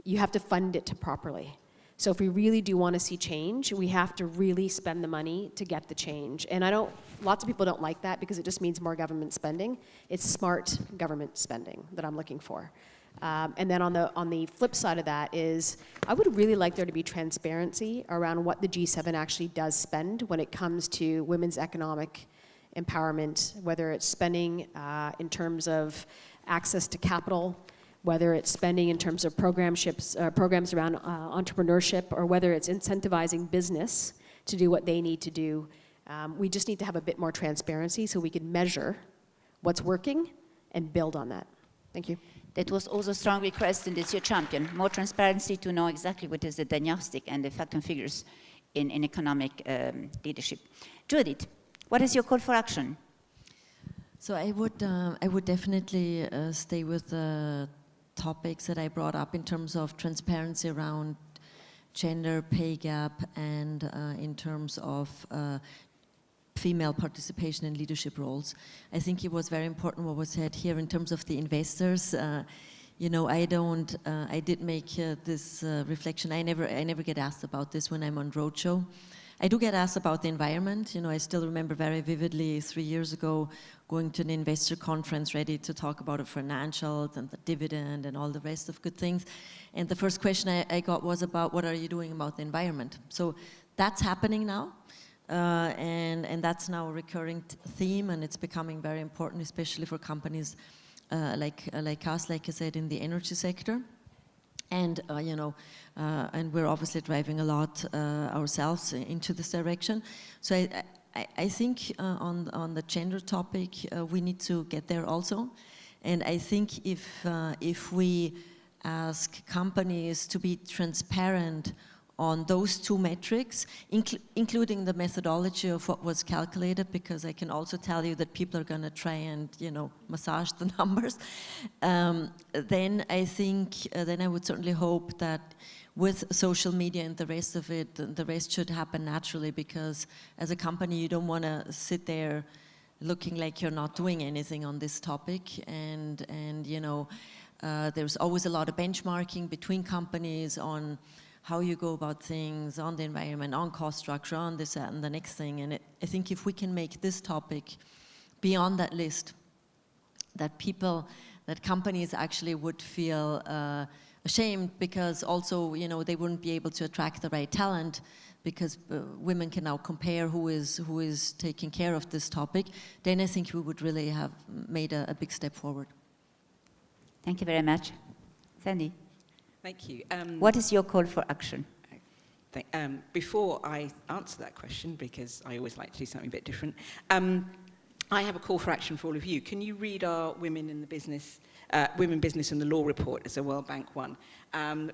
you have to fund it properly. So if we really do want to see change, we have to really spend the money to get the change. And lots of people don't like that because it just means more government spending. It's smart government spending that I'm looking for. And then on the flip side of that is, I would really like there to be transparency around what the G7 actually does spend when it comes to women's economic empowerment, whether it's spending in terms of access to capital, whether it's spending in terms of programs around entrepreneurship, or whether it's incentivizing business to do what they need to do. We just need to have a bit more transparency so we can measure what's working and build on that. Thank you. That was also a strong request in this year champion, more transparency to know exactly what is the diagnostic and the facts and figures in economic leadership. Judith, what is your call for action? So I would definitely stay with the topics that I brought up in terms of transparency around gender pay gap and in terms of female participation in leadership roles. I think it was very important what was said here in terms of the investors. You know, I did make this reflection. I never get asked about this when I'm on roadshow. I do get asked about the environment. You know, I still remember very vividly 3 years ago going to an investor conference ready to talk about the financials and the dividend and all the rest of good things. And the first question I got was about what are you doing about the environment? So that's happening now. And that's now a recurring theme, and it's becoming very important, especially for companies like us, like I said, in the energy sector. And and we're obviously driving a lot ourselves into this direction. So I think on the gender topic, we need to get there also. And I think if we ask companies to be transparent on those two metrics, including the methodology of what was calculated, because I can also tell you that people are going to try and, massage the numbers, then I think, then I would certainly hope that with social media and the rest of it, the rest should happen naturally, because as a company, you don't want to sit there looking like you're not doing anything on this topic, and there's always a lot of benchmarking between companies on how you go about things, on the environment, on cost structure, on this, that, and the next thing. And I think if we can make this topic beyond that list, that companies actually would feel ashamed, because also, they wouldn't be able to attract the right talent, because women can now compare who is taking care of this topic, then I think we would really have made a big step forward. Thank you very much. Sandy. Thank you. What is your call for action? Before I answer that question, because I always like to do something a bit different, I have a call for action for all of you. Can you read our Women in the Business, Women Business and the Law report? It's a World Bank one,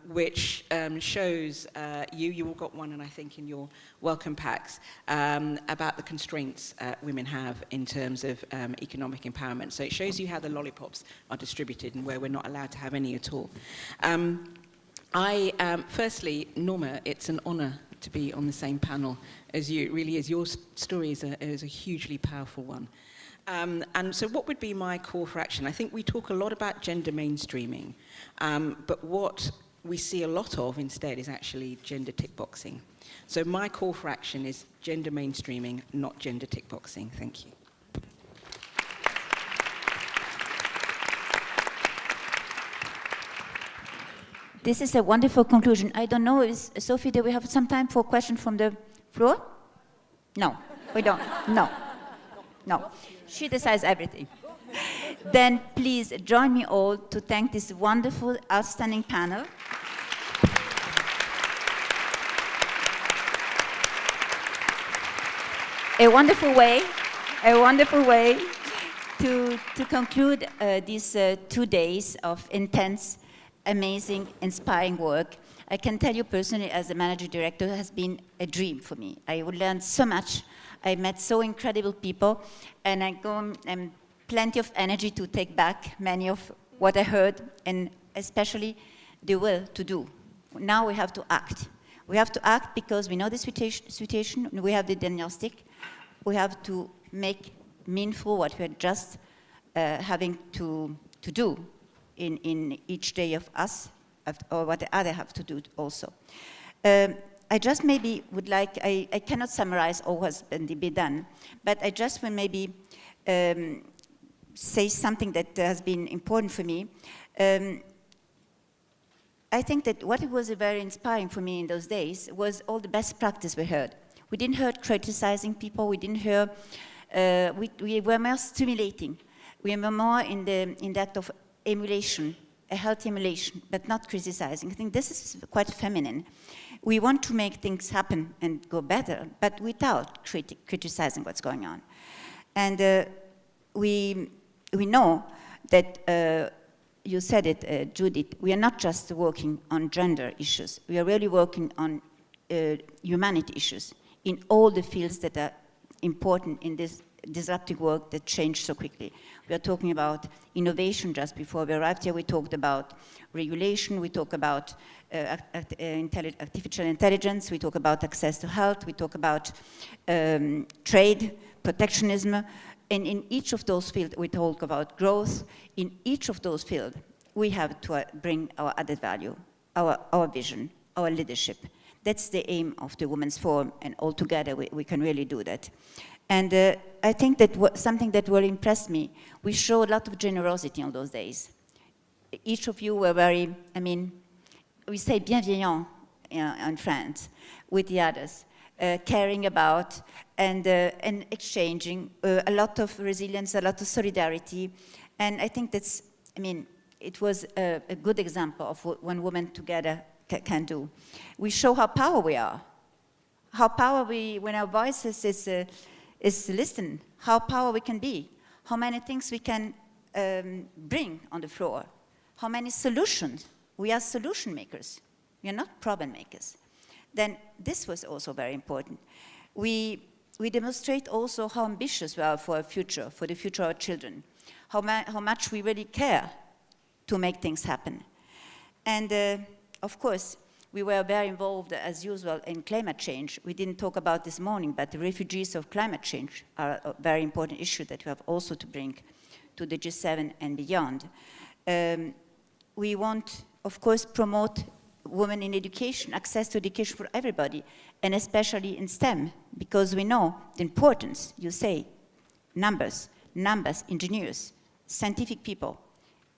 which shows you all got one, and I think in your welcome packs, about the constraints women have in terms of economic empowerment. So it shows you how the lollipops are distributed and where we're not allowed to have any at all. Firstly, Norma, it's an honour to be on the same panel as you. It really is. Your story is a hugely powerful one. And so what would be my call for action? I think we talk a lot about gender mainstreaming, but what we see a lot of instead is actually gender tick boxing. So my call for action is gender mainstreaming, not gender tick boxing. Thank you. This is a wonderful conclusion. I don't know, Sophie, do we have some time for questions from the floor? No, we don't. No. She decides everything. Then please join me all to thank this wonderful, outstanding panel. A wonderful way to conclude these 2 days of intense, amazing, inspiring work. I can tell you personally, as a manager director, it has been a dream for me. I learned so much. I met so incredible people, and I go and plenty of energy to take back many of what I heard, and especially the will to do. Now we have to act. We have to act because we know the situation, we have the diagnostic, we have to make meaningful what we are just having to do in each day of us, or what the other have to do also. I just maybe would like, I cannot summarize all what's been done, but I just will maybe say something that has been important for me. I think that what was very inspiring for me in those days was all the best practice we heard. We didn't hear criticizing people, we didn't hear, we were more stimulating. We were more in that of emulation, a healthy emulation, but not criticizing. I think this is quite feminine. We want to make things happen and go better, but without criticizing what's going on. And we know that, you said it, Judith, we are not just working on gender issues. We are really working on humanity issues in all the fields that are important in this disruptive work that changed so quickly. We are talking about innovation. Just before we arrived here, we talked about regulation, we talk about artificial intelligence, we talk about access to health, we talk about trade, protectionism. And in each of those fields, we talk about growth. In each of those fields, we have to bring our added value, our vision, our leadership. That's the aim of the Women's Forum, and all together we can really do that. And I think that something that really impressed me, we showed a lot of generosity on those days. Each of you were very, I mean, we say bienveillant in France with the others, caring about and exchanging a lot of resilience, a lot of solidarity. And I think that's, I mean, it was a good example of what when women together can do. We show how powerful we are, how powerful we, when our voices is listened, how powerful we can be, how many things we can bring on the floor, how many solutions. We are solution makers. We are not problem makers. Then this was also very important. We demonstrate also how ambitious we are for our future, for the future of our children, how much we really care to make things happen. And of course, we were very involved, as usual, in climate change. We didn't talk about this morning, but the refugees of climate change are a very important issue that we have also to bring to the G7 and beyond. We want, of course, promote women in education, access to education for everybody, and especially in STEM, because we know the importance, you say, numbers, engineers, scientific people.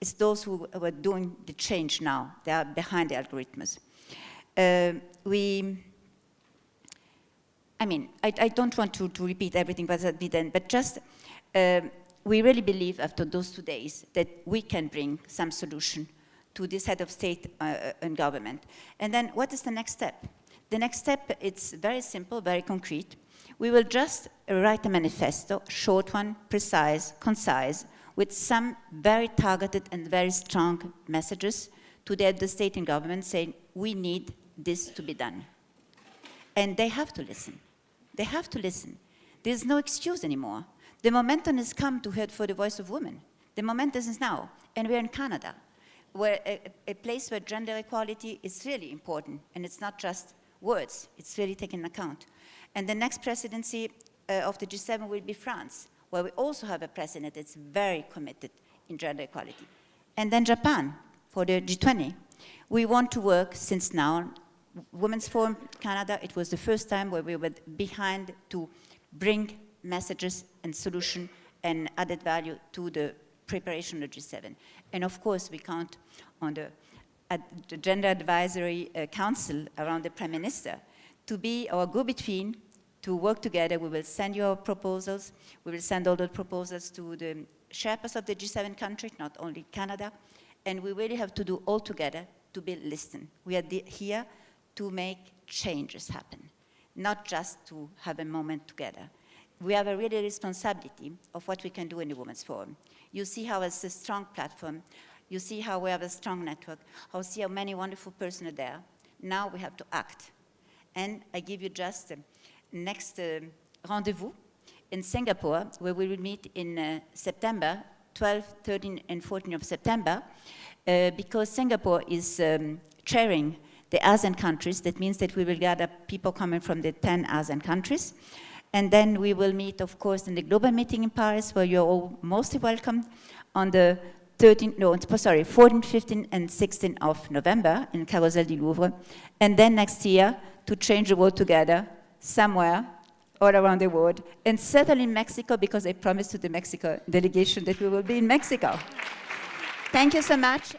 It's those who are doing the change now. They are behind the algorithms. I don't want to repeat everything that has been done, but just we really believe after those 2 days that we can bring some solution to this head of state and government. And then what is the next step? The next step, it's very simple, very concrete. We will just write a manifesto, short one, precise, concise, with some very targeted and very strong messages to the state and government saying, we need this to be done. And they have to listen. They have to listen. There's no excuse anymore. The momentum has come to hear for the voice of women. The momentum is now. And we're in Canada, where a place where gender equality is really important. And it's not just words, it's really taken into account. And the next presidency of the G7 will be France, where we also have a president that's very committed in gender equality. And then Japan, for the G20. We want to work since now. Women's Forum Canada, it was the first time where we were behind to bring messages and solution and added value to the preparation of G7. And of course, we count on the Gender Advisory Council around the Prime Minister to be our go-between, to work together. We will send you our proposals. We will send all the proposals to the Sherpas of the G7 countries, not only Canada. And we really have to do all together to be listened. We are here to make changes happen, not just to have a moment together. We have a really responsibility of what we can do in the Women's Forum. You see how it's a strong platform. You see how we have a strong network. You see how many wonderful persons are there. Now we have to act. And I give you just next rendezvous in Singapore, where we will meet in September, 12, 13, and 14 of September, because Singapore is chairing the ASEAN countries. That means that we will gather people coming from the 10 ASEAN countries. And then we will meet, of course, in the global meeting in Paris, where you're all mostly welcome, on the 14, 15, and 16 of November in Carousel du Louvre. And then next year, to change the world together, somewhere, all around the world, and certainly in Mexico, because I promised to the Mexico delegation that we will be in Mexico. Thank you so much.